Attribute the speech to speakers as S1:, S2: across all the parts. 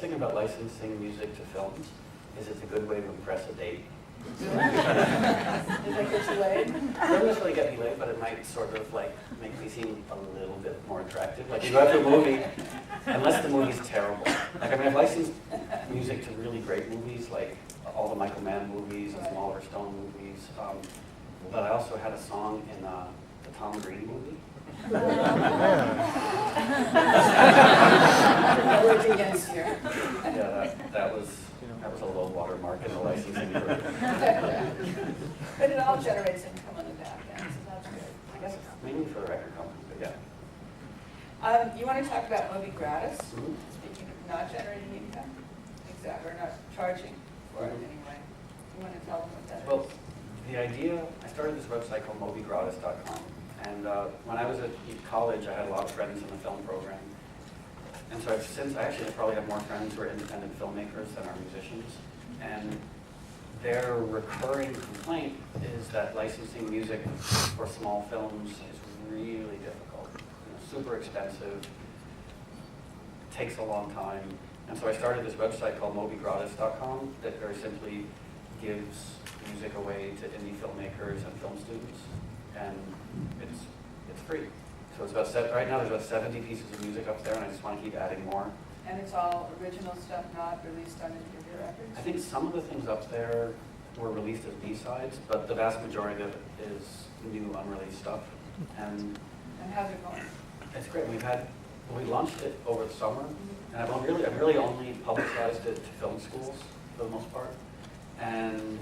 S1: thing about licensing music to films is it's a good way to impress a date.
S2: Does that get you laid?
S1: It doesn't necessarily get me laid, but it might sort of like make me seem a little bit more attractive. Like you go out to a movie, unless the movie's terrible. Like I mean, I've licensed music to really great movies, like all the Michael Mann movies and some Oliver Stone movies. But I also had a song in the Tom Green movie.
S2: Worked against you.
S1: Yeah, that was a low water mark in the licensing group.
S2: But it all generates income on the back end, so that's good.
S1: I guess it's mainly for the record company, but yeah.
S2: You want to talk about Moby gratis?
S1: Mm-hmm.
S2: Speaking of not generating income, exactly, or not charging for it anyway. You want to tell them what that is?
S1: Well, the idea, I started this website called mobygratis.com, and when I was at college, I had a lot of friends in the film program. And so since I actually probably have more friends who are independent filmmakers than are musicians, and their recurring complaint is that licensing music for small films is really difficult, super expensive, takes a long time. And so I started this website called mobygratis.com that very simply gives music away to indie filmmakers and film students, and it's free. So it's about right now there's about 70 pieces of music up there, and I just want to keep adding more.
S2: And it's all original stuff, not released on Interview Records?
S1: I think some of the things up there were released as B-sides, but the vast majority of it is new, unreleased stuff. And
S2: how's it going?
S1: it's great. We launched it over the summer, and I've really only publicized it to film schools for the most part. And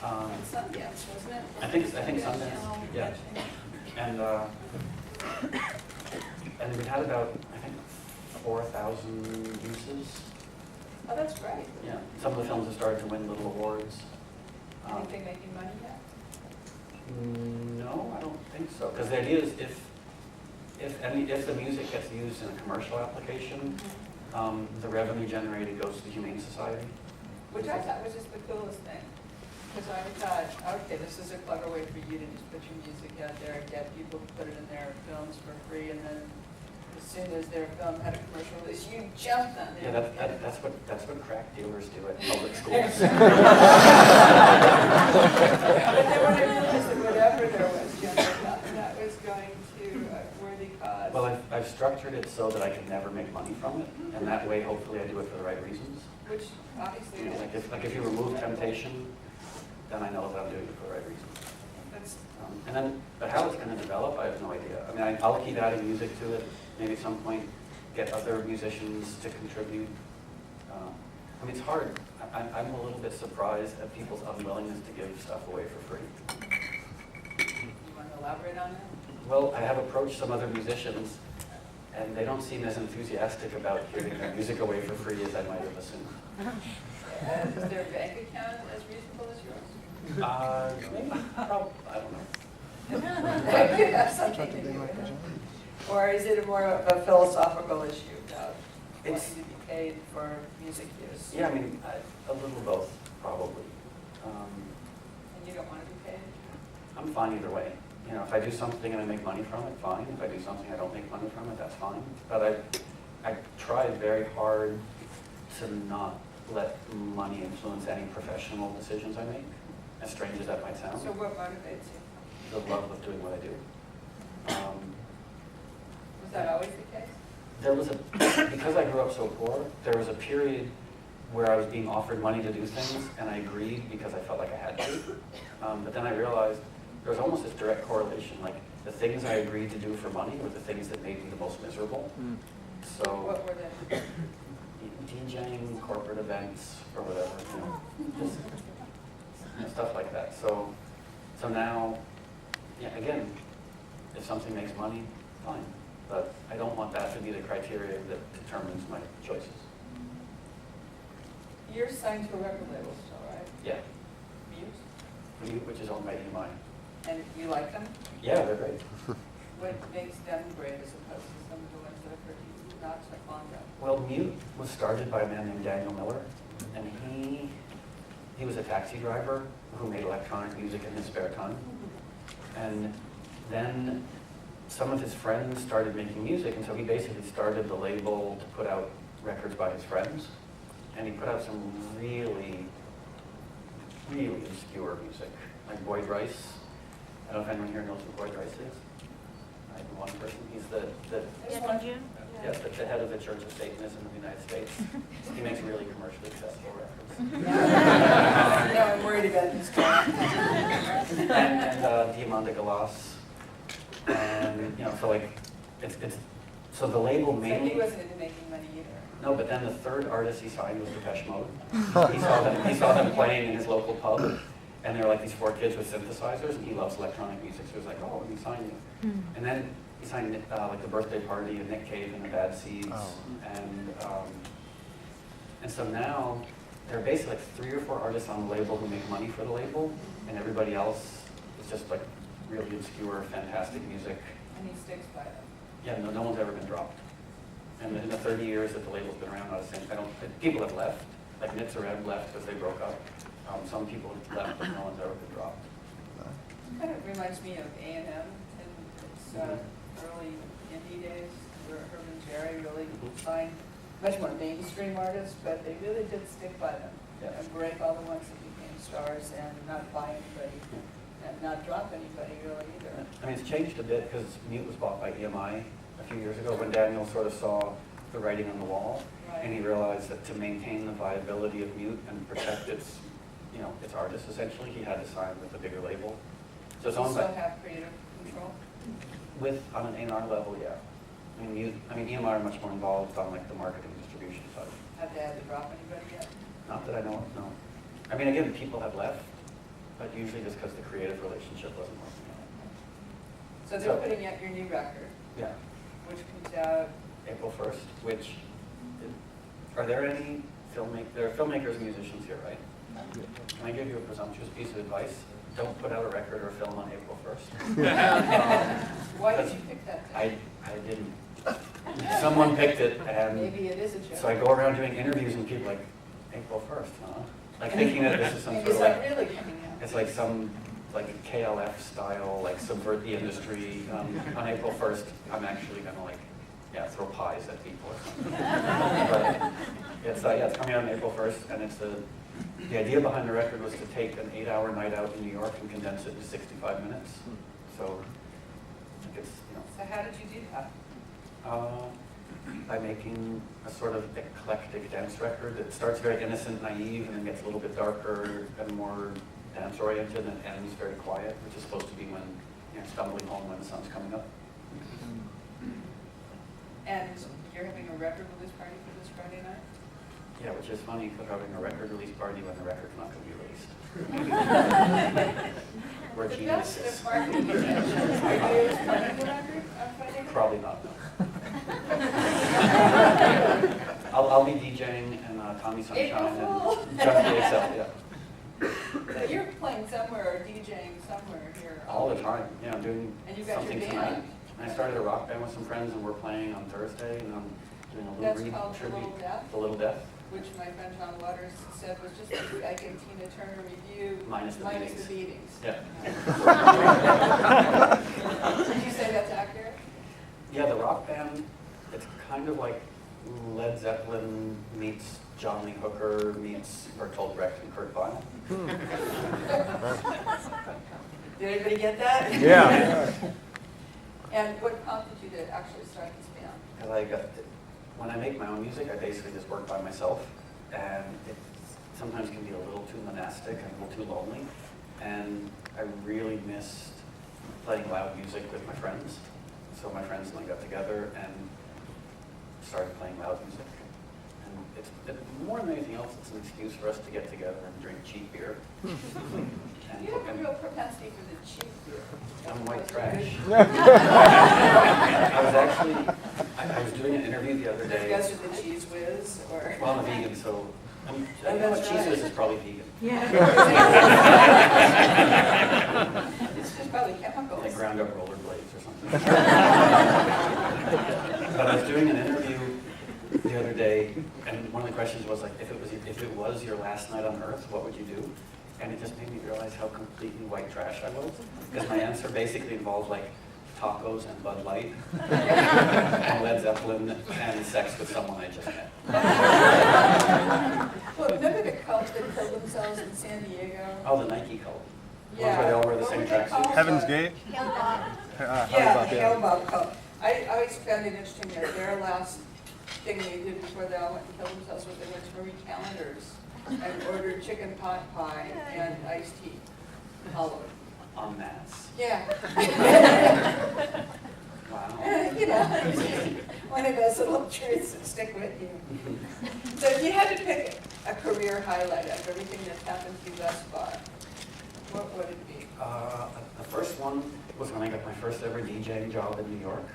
S2: Sundance, wasn't it?
S1: I think Sundance, yeah. And we had about, I think, 4,000 uses.
S2: Oh, that's great.
S1: Yeah, some of the films have started to win little awards.
S2: Anything making money yet?
S1: No, I don't think so. Because the idea is if the music gets used in a commercial application, the revenue generated goes to the Humane Society.
S2: Which I thought was just the coolest thing. Because I thought, okay, this is a clever way for you to just put your music out there and get people to put it in their films for free, and then as soon as their film had a commercial release, you jumped on it.
S1: Yeah, that's what crack dealers do at public schools.
S2: But then when I realized that whatever there was, that was going to a worthy cause.
S1: Well, I've structured it so that I can never make money from it, and that way, hopefully, I do it for the right reasons.
S2: Which obviously is.
S1: Like if you remove temptation, then I know that I'm doing it for the right reasons. But how it's going to develop, I have no idea. I mean, I'll keep adding music to it. Maybe at some point, get other musicians to contribute. I mean, it's hard. I'm a little bit surprised at people's unwillingness to give stuff away for free.
S2: You want to elaborate on that?
S1: Well, I have approached some other musicians, and they don't seem as enthusiastic about giving their music away for free as I might have assumed.
S2: Is their bank account as reasonable as yours?
S1: Maybe, probably, I don't know.
S2: That could have something to do with it. Or is it more of a philosophical issue about wanting to be paid for music use?
S1: Yeah, I mean, a little both, probably.
S2: And you don't want to be paid?
S1: I'm fine either way. You know, if I do something and I make money from it, fine. If I do something I don't make money from it, that's fine. But I tried very hard to not let money influence any professional decisions I make, as strange as that might sound.
S2: So what motivates you?
S1: The love of doing what I do.
S2: Was that always the case?
S1: There was because I grew up so poor, there was a period where I was being offered money to do things, and I agreed because I felt like I had to. But then I realized there was almost this direct correlation. Like, the things I agreed to do for money were the things that made me the most miserable. So,
S2: What were they?
S1: DJing, corporate events, or whatever, just stuff like that. So now, yeah, again, if something makes money, fine. But I don't want that to be the criteria that determines my choices.
S2: You're signed to a record label still, right?
S1: Yeah,
S2: Muse?
S1: which is owned by EMI.
S2: And you like them?
S1: Yeah, they're great.
S2: What makes them great as opposed to some of the ones that I've heard you not so fond of?
S1: Well, Mute was started by a man named Daniel Miller, and he was a taxi driver who made electronic music in his spare time. And then some of his friends started making music, and so he basically started the label to put out records by his friends, and he put out some really, really obscure music, like Boyd Rice. I don't know if anyone here knows who Boyd Rice is. I know one person. He's the head of the Church of Satanism in the United States. He makes really commercially accessible records.
S2: No, I'm worried about this guy.
S1: and Diamanda Galas, and so like it's so the label
S2: So
S1: mainly.
S2: he wasn't into making money either.
S1: No, but then the third artist he signed was Depeche Mode. He saw them playing in his local pub, and they were like these 4 kids with synthesizers, and he loves electronic music, so he was like, oh, let me sign you. And then he signed like the Birthday Party and Nick Cave and the Bad Seeds, and so now there are basically like 3 or 4 artists on the label who make money for the label, and everybody else is just like really obscure, fantastic music.
S2: And he sticks by them.
S1: Yeah, no one's ever been dropped. And in the 30 years that the label's been around, people have left, like Nitzareb left because they broke up. Some people have left, but no one's ever been dropped.
S2: It kind of reminds me of A&M in its early indie days, where Herb and Jerry really signed much more mainstream artists, but they really did stick by them.
S1: Yeah.
S2: And break all the ones that became stars and not buy anybody, and not drop anybody really either.
S1: I mean, it's changed a bit because Mute was bought by EMI a few years ago when Daniel sort of saw the writing on the wall, and he realized that to maintain the viability of Mute and protect its artists, essentially, he had to sign with a bigger label. So it's
S2: You
S1: owned
S2: still
S1: by,
S2: have creative control?
S1: on an A&R level, yeah. I mean, EMI are much more involved on like the marketing distribution side.
S2: Have they had to drop anybody yet?
S1: Not that I know of, no. I mean, again, people have left, but usually just because the creative relationship wasn't working out.
S2: So they're putting out your new record,
S1: Yeah,
S2: which comes out,
S1: April 1st, which, are there any there are filmmakers and musicians here, right? Can I give you a presumptuous piece of advice? Don't put out a record or film on April 1st.
S2: why did you pick that day?
S1: I didn't. Someone picked it, and
S2: Maybe it is a joke.
S1: so I go around doing interviews, and people are like, April 1st, huh? Like thinking that this is some
S2: Maybe
S1: sort
S2: it's
S1: of
S2: not
S1: like,
S2: really coming out.
S1: it's like some, like a KLF style, like subvert the industry. On April 1st, I'm actually gonna like, throw pies at people or something. But it's coming out on April 1st, and the idea behind the record was to take an 8-hour night out in New York and condense it to 65 minutes. So, it's,
S2: So how did you do that?
S1: by making a sort of eclectic dance record that starts very innocent, naive, and then gets a little bit darker and more dance-oriented, and ends very quiet, which is supposed to be when you're stumbling home when the sun's coming up.
S2: And you're having a record release party for this Friday night?
S1: Yeah, which is funny, because having a record release party when the record's not going to be released. We're
S2: The
S1: geniuses.
S2: best of marketing intentions. Are you playing the record on Friday night?
S1: Probably not, no. I'll be DJing and Tommy Sunshine
S2: April
S1: and Junkie XL, yeah.
S2: So you're playing somewhere or DJing somewhere here?
S1: All the time, yeah, I'm doing
S2: And you got your
S1: something
S2: band?
S1: tonight. And I started a rock band with some friends, and we're playing on Thursday, and I'm doing a little
S2: That's
S1: read
S2: called The
S1: tribute.
S2: Little Death?
S1: The Little Death,
S2: Which my friend John Waters said was just like a Tina Turner review.
S1: Minus the beatings.
S2: beatings.
S1: yeah.
S2: Did you say that's accurate?
S1: Yeah, the rock band, it's kind of like Led Zeppelin meets John Lee Hooker meets Bertolt Brecht and Kurt Weill.
S2: Did anybody get that?
S3: Yeah.
S2: And what prompted you to actually start this band?
S1: Because when I make my own music, I basically just work by myself, and it sometimes can be a little too monastic and a little too lonely, and I really missed playing loud music with my friends. So my friends and I got together and started playing loud music. And it's more than anything else, it's an excuse for us to get together and drink cheap beer.
S2: You have a real propensity for the cheap beer.
S1: I'm white trash. I was doing an interview the other
S2: You
S1: day.
S2: guys are the cheese whiz, or?
S1: Well, I'm a vegan, so I mean,
S2: Oh, that's
S1: cheese
S2: right.
S1: is probably vegan.
S2: It's just probably chemicals.
S1: Like ground up rollerblades or something. But I was doing an interview the other day, and one of the questions was like, if it was your last night on Earth, what would you do? And it just made me realize how completely white trash I was, because my answer basically involved like tacos and Bud Light, and Led Zeppelin, and sex with someone I just met.
S2: Well, remember the cult that killed themselves in San Diego?
S1: Oh, the Nike cult.
S2: Yeah.
S1: Ones where they all wear the
S2: What
S1: same
S2: were they called?
S1: tracksuits.
S3: Heaven's Gate?
S2: Yeah, the Hale-Bob cult. I always found it interesting that their last thing they did before they all went and killed themselves was they went to Marie Callender's and ordered chicken pot pie and iced tea. All of it.
S1: En masse.
S2: Yeah.
S1: Wow.
S2: You know, one of those little truths that stick with you. So if you had to pick a career highlight of everything that's happened to you thus far, what would it be?
S1: The first one was when I got my first ever DJing job in New York.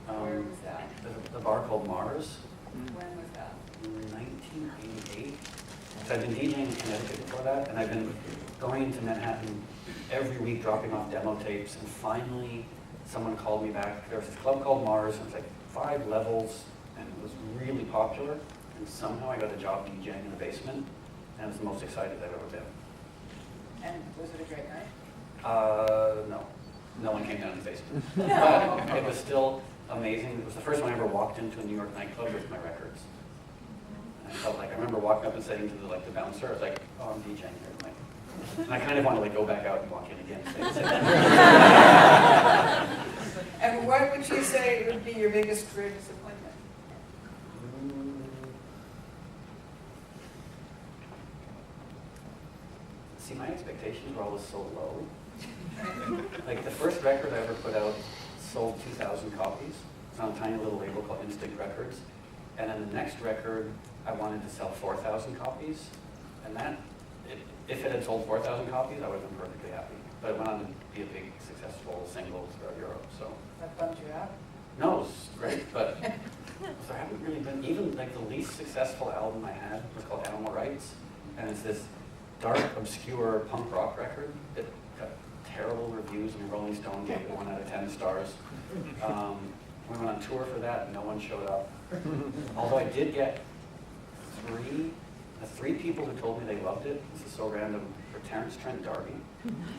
S2: Where was that?
S1: The bar called Mars,
S2: When was that?
S1: 1988. So I'd been DJing in Connecticut before that, and I've been going into Manhattan every week dropping off demo tapes, and finally someone called me back. There was this club called Mars, and it was like 5 levels, and it was really popular, and somehow I got a job DJing in the basement, and it was the most excited I've ever been.
S2: And was it a great night?
S1: No. No one came down to the basement.
S2: No.
S1: But it was still amazing. It was the first time I ever walked into a New York nightclub with my records. And I felt like, I remember walking up and saying to the bouncer, I was like, oh, I'm DJing here tonight. And I kind of want to go back out and walk in again.
S2: And what would you say would be your biggest career disappointment?
S1: See, my expectations were always so low. Like the first record I ever put out sold 2,000 copies. It's on a tiny little label called Instinct Records. And then the next record, I wanted to sell 4,000 copies. And that, if it had sold 4,000 copies, I would have been perfectly happy. But it went on to be a big, successful single throughout Europe, so.
S2: That bummed you out?
S1: No, it was great, but there haven't really been, even like the least successful album I had was called Animal Rights. And it's this dark, obscure punk rock record that got terrible reviews, and Rolling Stone gave it 1 out of 10 stars. We went on tour for that, and no one showed up. Although I did get three people who told me they loved it. This is so random. For Terrence Trent D'Arby.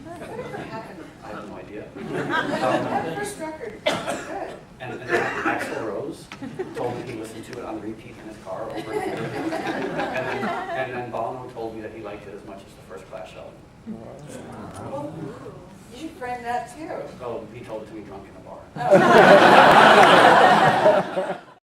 S2: Whatever happened?
S1: I have no idea.
S2: The first record, good.
S1: And Axl Rose told me he listened to it on repeat in his car over and over again. And then Bono told me that he liked it as much as the first Clash album.
S2: Well, you should frame that too.
S1: Oh, he told it to me drunk in a bar.
S2: Oh.